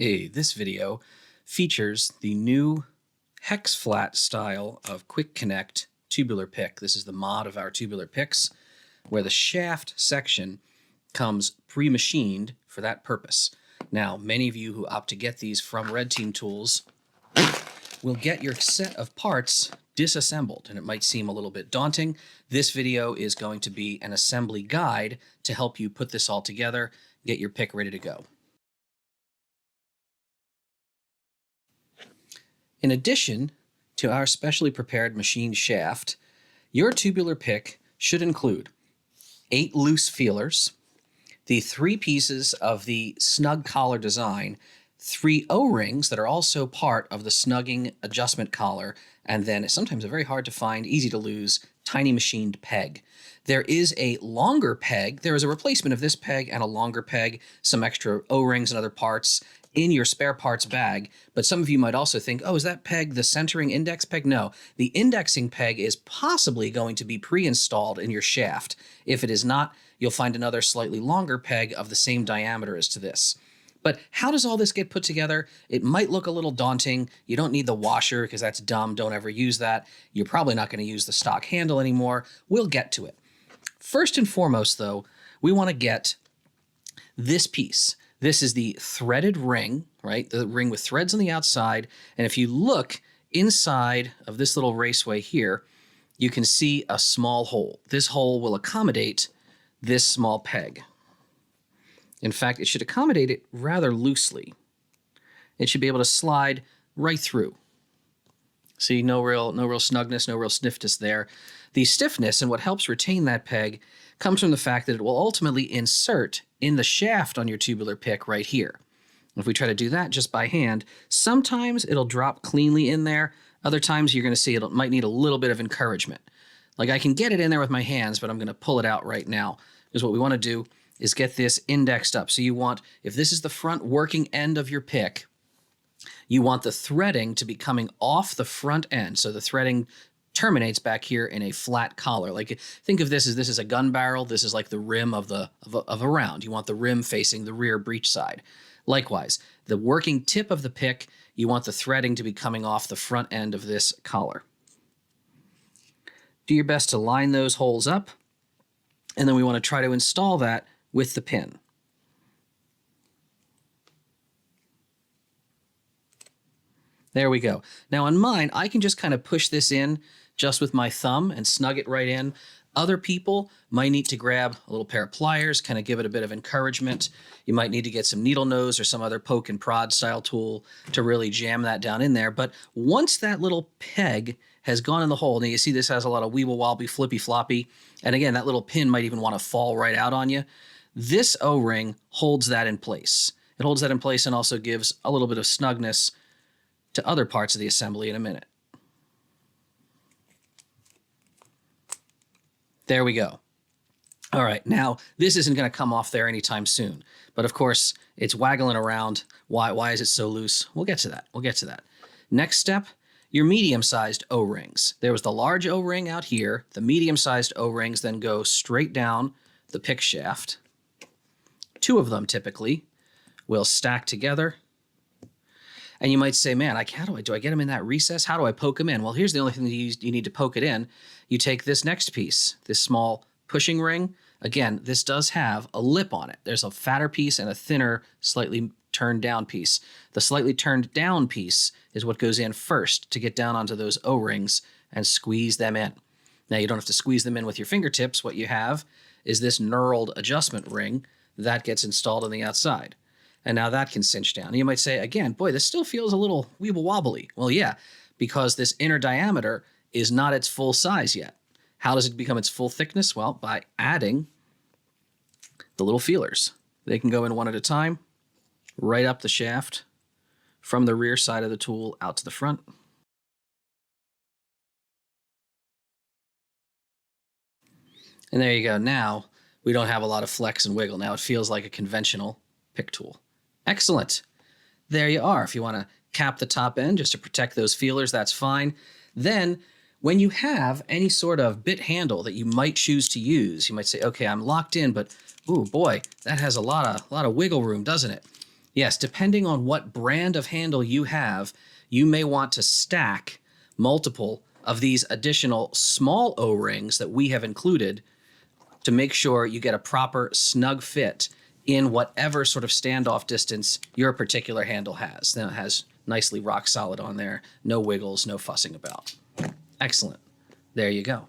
Hey, this video features the new hex flat style of Quick Connect tubular pick. This is the mod of our tubular picks where the shaft section comes pre-machined for that purpose. Now, many of you who opt to get these from Red Team Tools will get your set of parts disassembled, and it might seem a little bit daunting. This video is going to be an assembly guide to help you put this all together, get your pick ready to go. In addition to our specially prepared machined shaft, your tubular pick should include 8 loose feelers, the 3 pieces of the snug collar design, 3 O-rings that are also part of the snugging adjustment collar, and then sometimes a very hard to find, easy to lose, tiny machined peg. There is a longer peg. There is a replacement of this peg and a longer peg, some extra O-rings and other parts in your spare parts bag, but some of you might also think, oh, is that peg the centering index peg? No, the indexing peg is possibly going to be pre-installed in your shaft. If it is not, you'll find another slightly longer peg of the same diameter as to this. But how does all this get put together? It might look a little daunting. You don't need the washer because that's dumb. Don't ever use that. You're probably not going to use the stock handle anymore. We'll get to it. First and foremost, though, we want to get this piece. This is the threaded ring, right? The ring with threads on the outside. And if you look inside of this little raceway here, you can see a small hole. This hole will accommodate this small peg. In fact, it should accommodate it rather loosely. It should be able to slide right through. See, no real snugness, no real stiffness there. The stiffness and what helps retain that peg comes from the fact that it will ultimately insert in the shaft on your tubular pick right here. If we try to do that just by hand, sometimes it'll drop cleanly in there. Other times you're going to see it might need a little bit of encouragement. Like I can get it in there with my hands, but I'm going to pull it out right now. Because what we want to do is get this indexed up. So you want, if this is the front working end of your pick, you want the threading to be coming off the front end. So the threading terminates back here in a flat collar. Like think of this as a gun barrel. This is like the rim of a round. You want the rim facing the rear breech side. Likewise, the working tip of the pick, you want the threading to be coming off the front end of this collar. Do your best to line those holes up, and then we want to try to install that with the pin. There we go. Now on mine, I can just kind of push this in just with my thumb and snug it right in. Other people might need to grab a little pair of pliers, kind of give it a bit of encouragement. You might need to get some needle nose or some other poke and prod style tool to really jam that down in there. But once that little peg has gone in the hole, now you see this has a lot of weeble wobbly, flippy floppy, and again, that little pin might even want to fall right out on you. This O-ring holds that in place. It holds that in place and also gives a little bit of snugness to other parts of the assembly in a minute. There we go. All right, now this isn't going to come off there anytime soon, but of course it's waggling around. Why is it so loose? We'll get to that. We'll get to that. Next step, your medium-sized O-rings. There was the large O-ring out here. The medium-sized O-rings then go straight down the pick shaft. 2 of them typically will stack together. And you might say, man, do I get them in that recess? How do I poke them in? Well, here's the only thing that you need to poke it in. You take this next piece, this small pushing ring. Again, this does have a lip on it. There's a fatter piece and a thinner, slightly turned down piece. The slightly turned down piece is what goes in first to get down onto those O-rings and squeeze them in. Now, you don't have to squeeze them in with your fingertips. What you have is this knurled adjustment ring that gets installed on the outside. And now that can cinch down. And you might say, again, boy, this still feels a little weeble wobbly. Well, yeah, because this inner diameter is not its full size yet. How does it become its full thickness? Well, by adding the little feelers. They can go in one at a time, right up the shaft, from the rear side of the tool out to the front. And there you go. Now we don't have a lot of flex and wiggle. Now it feels like a conventional pick tool. Excellent. There you are. If you want to cap the top end just to protect those feelers, that's fine. Then when you have any sort of bit handle that you might choose to use, you might say, okay, I'm locked in, but ooh, boy, that has a lot of wiggle room, doesn't it? Yes, depending on what brand of handle you have, you may want to stack multiple of these additional small O-rings that we have included to make sure you get a proper snug fit in whatever sort of standoff distance your particular handle has. Then it has nicely rock solid on there, no wiggles, no fussing about. Excellent. There you go.